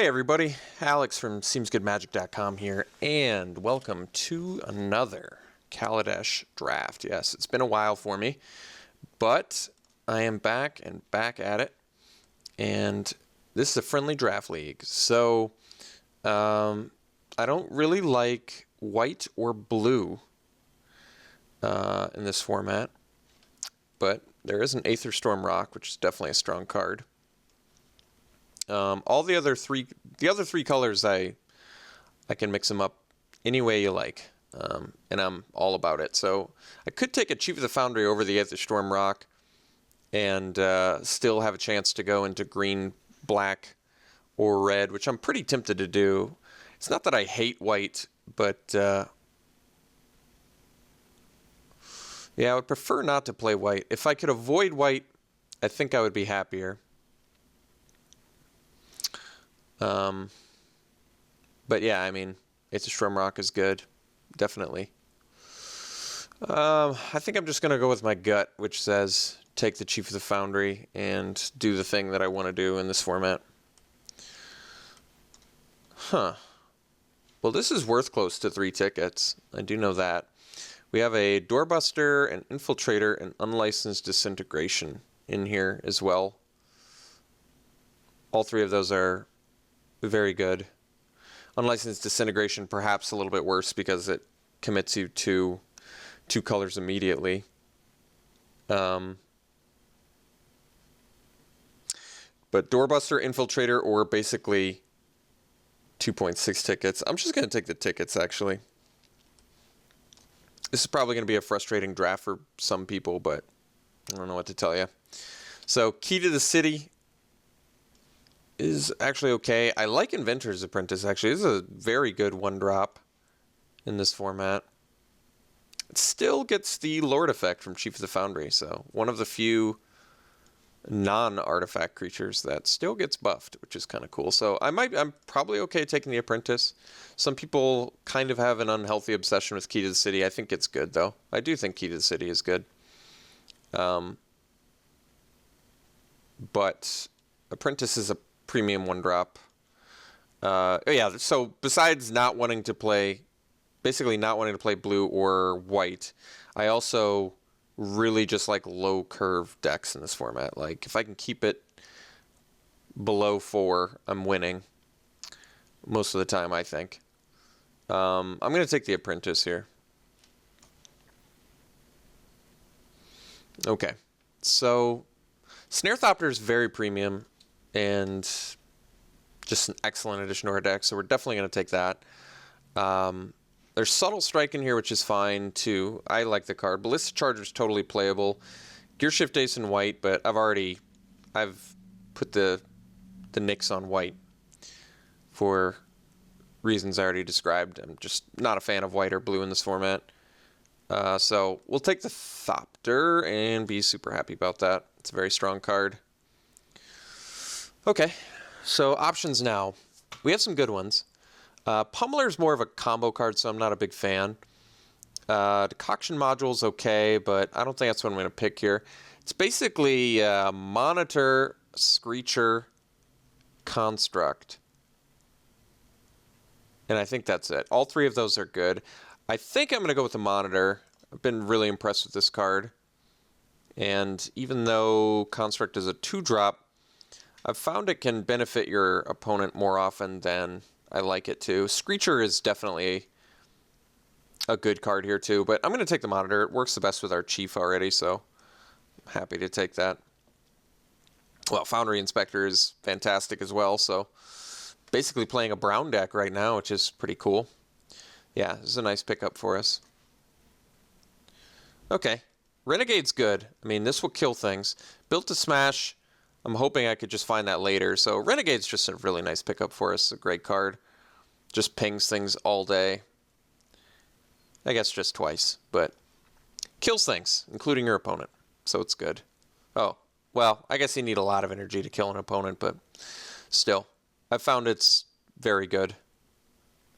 Hey everybody, Alex from SeemsGoodMagic.com here, and welcome to another Kaladesh draft. Yes, it's been a while for me, but I am back and back at it, and this is a friendly draft league. So, I don't really like white or blue in this format, but there is an Aether Storm Rock, which is definitely a strong card. All the other three colors, I can mix them up any way you like, and I'm all about it. So I could take a Chief of the Foundry over the Aether Storm Rock, and still have a chance to go into green, black, or red, which I'm pretty tempted to do. It's not that I hate white, but yeah, I would prefer not to play white. If I could avoid white, I think I would be happier. But yeah, I mean, Aether Storm Rock is good, definitely. I think I'm just going to go with my gut, which says take the Chief of the Foundry and do the thing that I want to do in this format. Huh. Well, this is worth close to 3 tickets. I do know that. We have a Doorbuster, an Infiltrator, and Unlicensed Disintegration in here as well. All three of those are very good. Unlicensed Disintegration perhaps a little bit worse because it commits you to 2 colors immediately. But Doorbuster, Infiltrator, or basically 2.6 tickets. I'm just going to take the tickets, actually. This is probably going to be a frustrating draft for some people, but I don't know what to tell you. So, Key to the City is actually okay. I like Inventor's Apprentice, actually. This is a very good 1-drop in this format. It still gets the Lord effect from Chief of the Foundry, so one of the few non-artifact creatures that still gets buffed, which is kind of cool. So I'm probably okay taking the Apprentice. Some people kind of have an unhealthy obsession with Key to the City. I think it's good, though. I do think Key to the City is good. But Apprentice is a premium 1-drop. Yeah, so besides not wanting to play, basically not wanting to play blue or white, I also really just like low curve decks in this format. Like, if I can keep it below 4, I'm winning most of the time, I think. I'm going to take the Apprentice here. Okay, so Snare Thopter is very premium and just an excellent addition to our deck, so we're definitely going to take that. There's Subtle Strike in here, which is fine, too. I like the card. Ballista Charger is totally playable. Gearshift Ace in white, but I've put the nix on white for reasons I already described. I'm just not a fan of white or blue in this format. So we'll take the Thopter and be super happy about that. It's a very strong card. Okay, so options now. We have some good ones. Pummeler is more of a combo card, so I'm not a big fan. Decoction Module is okay, but I don't think that's what I'm going to pick here. It's basically Monitor, Screecher, Construct. And I think that's it. All 3 of those are good. I think I'm going to go with the Monitor. I've been really impressed with this card. And even though Construct is a 2-drop, I've found it can benefit your opponent more often than I like it to. Screecher is definitely a good card here too, but I'm going to take the Monitor. It works the best with our Chief already, so I'm happy to take that. Well, Foundry Inspector is fantastic as well, so basically playing a brown deck right now, which is pretty cool. Yeah, this is a nice pickup for us. Okay, Renegade's good. I mean, this will kill things. Built to Smash, I'm hoping I could just find that later. So Renegade's just a really nice pickup for us. A great card. Just pings things all day. I guess just twice, but kills things, including your opponent. So it's good. Oh, well, I guess you need a lot of energy to kill an opponent, but still, I found it's very good.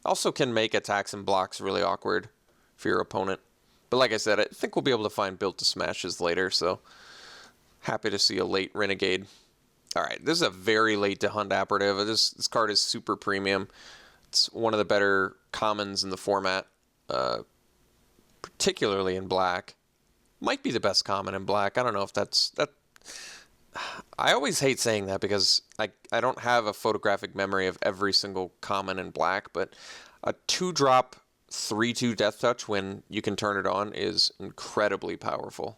Also can make attacks and blocks really awkward for your opponent. But like I said, I think we'll be able to find built to smashes later, so happy to see a late Renegade. All right, this is a very late to hunt operative. This card is super premium. It's one of the better commons in the format, particularly in black. Might be the best common in black. I don't know if that's that. I always hate saying that because I don't have a photographic memory of every single common in black, but a 2-drop 3/2 Death Touch when you can turn it on is incredibly powerful.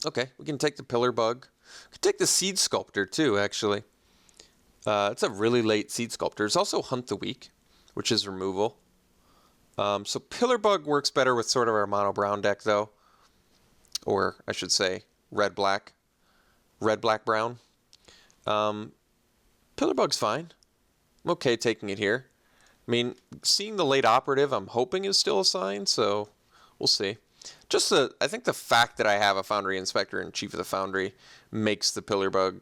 Okay, we can take the Pillar Bug. We can take the Seed Sculptor too, actually. It's a really late Seed Sculptor. It's also Hunt the Weak, which is removal. So Pillar Bug works better with sort of our mono brown deck though. Or I should say red black brown. Pillar Bug's fine. I'm okay taking it here. I mean, seeing the late operative I'm hoping is still a sign, so we'll see. I think the fact that I have a Foundry Inspector and Chief of the Foundry makes the Pillar Bug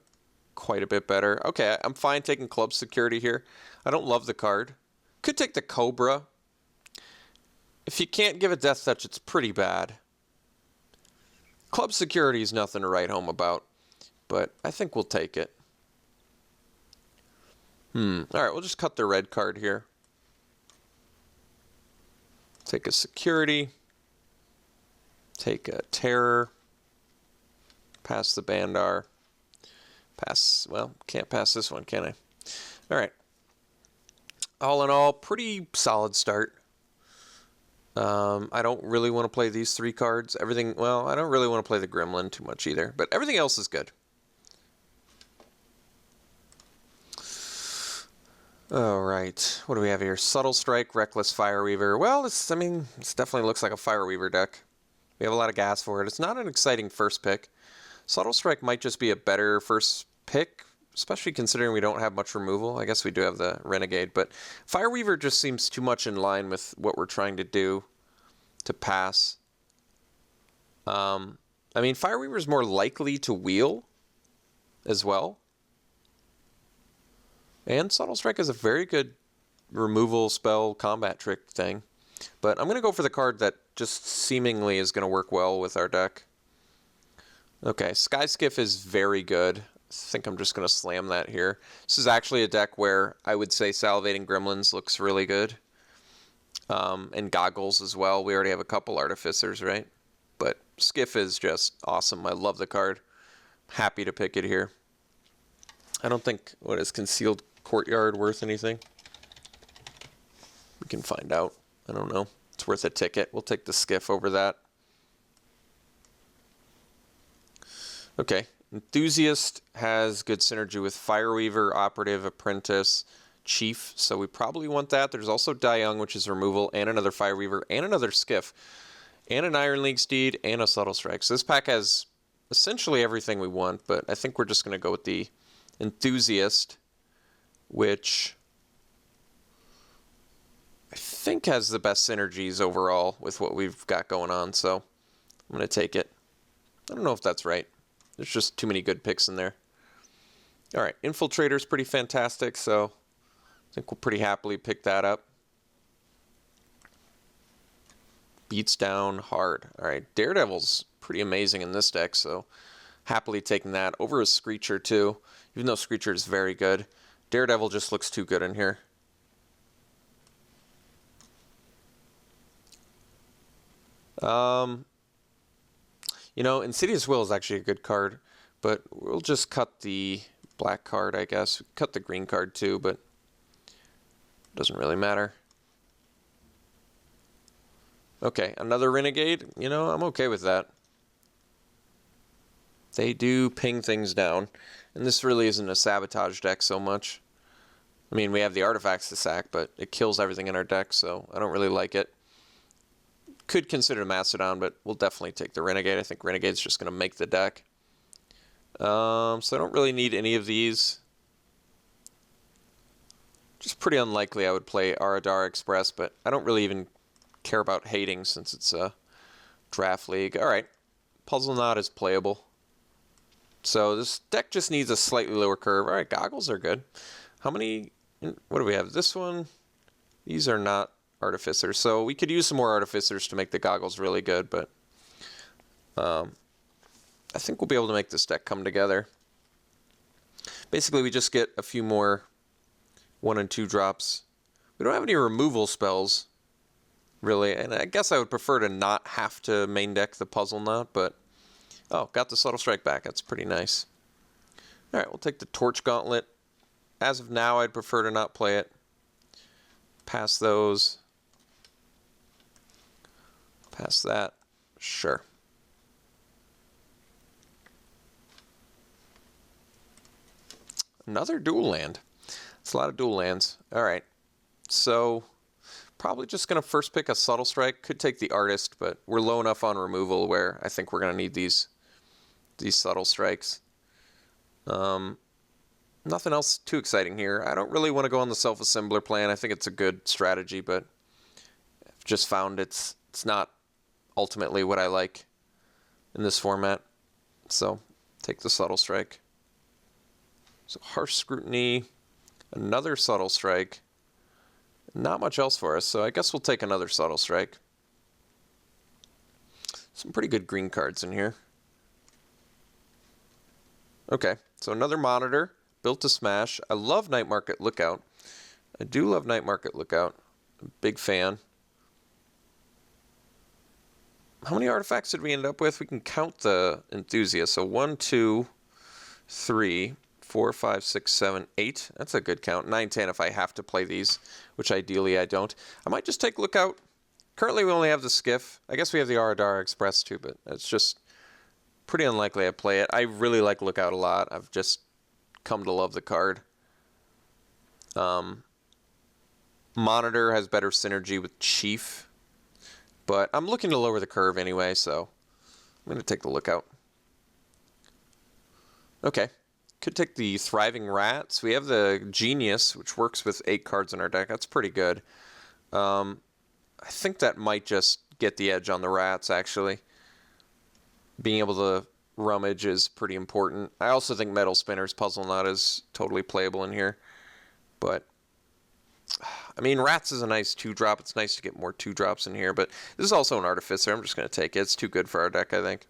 quite a bit better. Okay, I'm fine taking Club Security here. I don't love the card. Could take the Cobra. If you can't give a Death Touch, it's pretty bad. Club Security is nothing to write home about, but I think we'll take it. Alright, we'll just cut the red card here. Take a Security. Take a Terror. Pass the Bandar. Pass, well, can't pass this one, can I? Alright. All in all, pretty solid start. I don't really want to play these 3 cards. Well, I don't really want to play the Gremlin too much either, but everything else is good. Alright, what do we have here? Subtle Strike, Reckless Fireweaver. Well, this definitely looks like a Fireweaver deck. We have a lot of gas for it. It's not an exciting first pick. Subtle Strike might just be a better first pick, especially considering we don't have much removal. I guess we do have the Renegade, but Fireweaver just seems too much in line with what we're trying to do to pass. I mean, Fireweaver is more likely to wheel as well. And Subtle Strike is a very good removal spell combat trick thing. But I'm going to go for the card that just seemingly is going to work well with our deck. Okay, Sky Skiff is very good. I think I'm just going to slam that here. This is actually a deck where I would say Salivating Gremlins looks really good. And Goggles as well. We already have a couple Artificers, right? But Skiff is just awesome. I love the card. Happy to pick it here. I don't think, what is Concealed Courtyard worth anything? We can find out. I don't know. It's worth a ticket. We'll take the Skiff over that. Okay. Enthusiast has good synergy with Fireweaver, Operative, Apprentice, Chief, so we probably want that. There's also Die Young, which is removal, and another Fireweaver, and another Skiff, and an Iron League Steed, and a Subtle Strike. So this pack has essentially everything we want, but I think we're just going to go with the Enthusiast, which I think has the best synergies overall with what we've got going on, so I'm going to take it. I don't know if that's right. There's just too many good picks in there. All right, Infiltrator's pretty fantastic, so I think we'll pretty happily pick that up. Beats down hard. All right, Daredevil's pretty amazing in this deck, so happily taking that over a Screecher too. Even though Screecher is very good, Daredevil just looks too good in here. You know, Insidious Will is actually a good card, but we'll just cut the black card, I guess. Cut the green card too, but it doesn't really matter. Okay, another Renegade. You know, I'm okay with that. They do ping things down, and this really isn't a sabotage deck so much. I mean, we have the artifacts to sack, but it kills everything in our deck, so I don't really like it. Could consider Mastodon, but we'll definitely take the Renegade. I think Renegade's just going to make the deck. So I don't really need any of these. Just pretty unlikely I would play Aradar Express, but I don't really even care about hating since it's a draft league. Alright, Puzzle Knot is playable. So this deck just needs a slightly lower curve. Alright, Goggles are good. How many... What do we have? This one? These are not Artificers. So we could use some more Artificers to make the Goggles really good, but I think we'll be able to make this deck come together. Basically, we just get a few more 1 and 2 drops. We don't have any removal spells, really, and I guess I would prefer to not have to main deck the Puzzle Knot, but... Oh, got the Subtle Strike back. That's pretty nice. Alright, we'll take the Torch Gauntlet. As of now, I'd prefer to not play it. Pass those. Pass that. Sure. Another dual land. It's a lot of dual lands. Alright. So, probably just going to first pick a Subtle Strike. Could take the Artist, but we're low enough on removal where I think we're going to need these Subtle Strikes. Nothing else too exciting here. I don't really want to go on the Self-Assembler plan. I think it's a good strategy, but I've just found it's not ultimately what I like in this format. So, take the Subtle Strike. So, Harsh Scrutiny, another Subtle Strike. Not much else for us, so I guess we'll take another Subtle Strike. Some pretty good green cards in here. Okay, so another Monitor, built to smash. I love Night Market Lookout. I do love Night Market Lookout. I'm a big fan. How many artifacts did we end up with? We can count the Enthusiast. So 1, 2, 3, 4, 5, 6, 7, 8. That's a good count. 9, 10 if I have to play these, which ideally I don't. I might just take Lookout. Currently we only have the Skiff. I guess we have the Aradara Express too, but it's just pretty unlikely I play it. I really like Lookout a lot. I've just come to love the card. Monitor has better synergy with Chief, but I'm looking to lower the curve anyway, so I'm going to take the Lookout. Okay. Could take the Thriving Rats. We have the Genius, which works with 8 cards in our deck. That's pretty good. I think that might just get the edge on the Rats, actually. Being able to rummage is pretty important. I also think Metal Spinner's Puzzle Knot is totally playable in here. But, I mean, Rats is a nice 2-drop. It's nice to get more 2-drops in here. But this is also an Artificer. I'm just going to take it. It's too good for our deck, I think.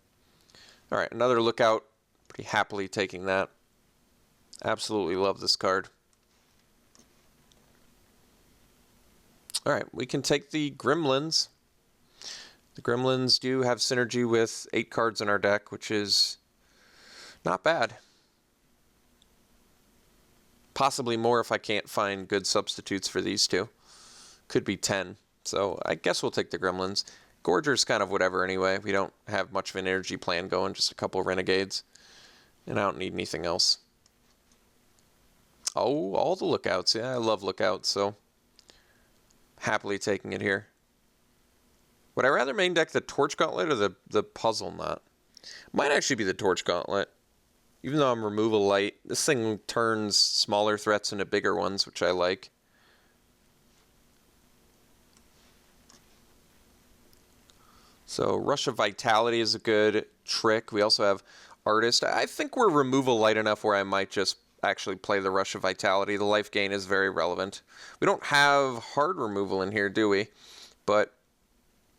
All right, another Lookout. Pretty happily taking that. Absolutely love this card. Alright, we can take the Gremlins. The Gremlins do have synergy with 8 cards in our deck, which is not bad. Possibly more if I can't find good substitutes for these two. Could be 10. So I guess we'll take the Gremlins. Gorger's kind of whatever anyway. We don't have much of an energy plan going, just a couple of Renegades. And I don't need anything else. Oh, all the Lookouts. Yeah, I love Lookouts, so happily taking it here. Would I rather main deck the Torch Gauntlet or the Puzzle Knot? Might actually be the Torch Gauntlet. Even though I'm removal light, this thing turns smaller threats into bigger ones, which I like. So Rush of Vitality is a good trick. We also have Artist. I think we're removal light enough where I might just actually play the Rush of Vitality. The life gain is very relevant. We don't have hard removal in here, do we? But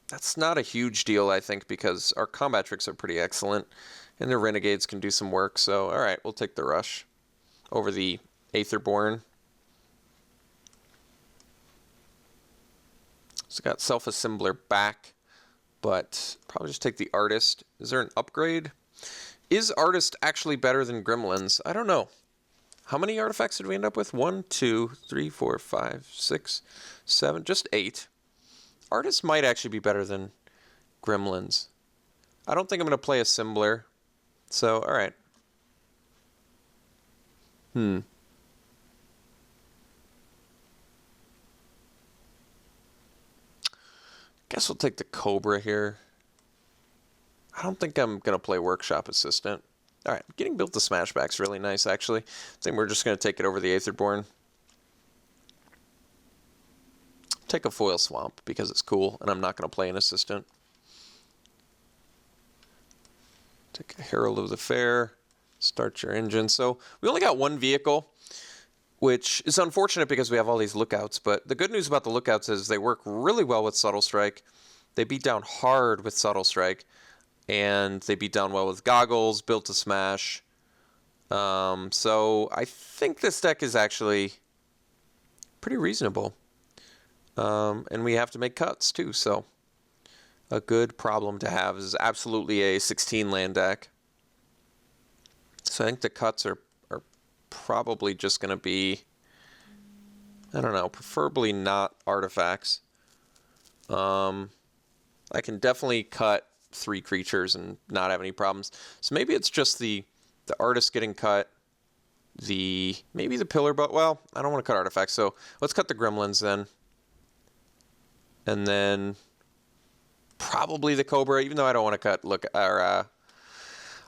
that's not a huge deal, I think, because our combat tricks are pretty excellent, and the Renegades can do some work. So, all right, we'll take the Rush over the Aetherborn. So got Self-Assembler back, but probably just take the Artist. Is there an upgrade? Is Artist actually better than Gremlins? I don't know. How many artifacts did we end up with? 1, 2, 3, 4, 5, 6, 7, just 8. Artist might actually be better than Gremlins. I don't think I'm going to play Assembler. So, alright. Guess we'll take the Cobra here. I don't think I'm going to play Workshop Assistant. Alright, getting built to Smashback's really nice, actually. I think we're just going to take it over the Aetherborn. Take a Foil Swamp, because it's cool, and I'm not going to play an Assistant. Take a Herald of the Fair. Start your engine. So, we only got one vehicle, which is unfortunate because we have all these Lookouts, but the good news about the Lookouts is they work really well with Subtle Strike. They beat down hard with Subtle Strike. and they beat down well with Goggles, Built to Smash. So I think this deck is actually pretty reasonable. And we have to make cuts too, so a good problem to have. Is absolutely a 16 land deck. So I think the cuts are probably just going to be, I don't know, preferably not artifacts. I can definitely cut 3 creatures and not have any problems. So maybe it's just the artist getting cut, maybe the pillar, but well, I don't want to cut artifacts, so let's cut the gremlins then. And then probably the Cobra, even though I don't want to cut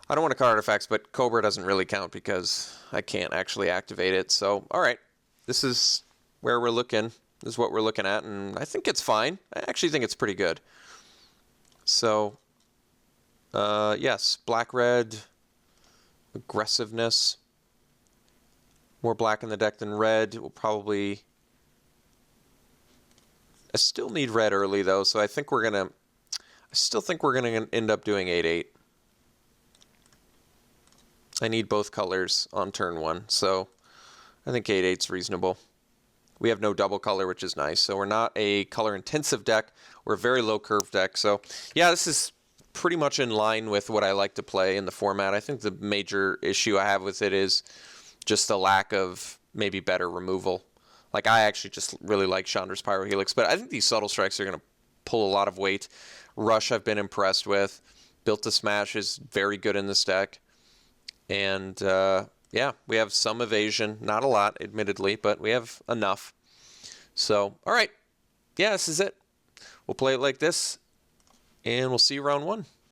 I don't want to cut artifacts, but Cobra doesn't really count because I can't actually activate it. So, all right, this is where we're looking. This is what we're looking at, and I think it's fine. I actually think it's pretty good. So, yes, black-red, aggressiveness. More black in the deck than red. We'll probably... I still need red early, though, so I think we're going to... I still think we're going to end up doing 8-8. I need both colors on turn 1, so I think 8-8's reasonable. We have no double color, which is nice. So we're not a color-intensive deck. We're a very low-curve deck. So, yeah, this is pretty much in line with what I like to play in the format. I think the major issue I have with it is just the lack of maybe better removal. Like, I actually just really like Chandra's Pyrohelix, but I think these Subtle Strikes are going to pull a lot of weight. Rush I've been impressed with. Built to Smash is very good in this deck. And, yeah, we have some evasion. Not a lot, admittedly, but we have enough. So, all right. Yeah, this is it. We'll play it like this, and we'll see you round 1.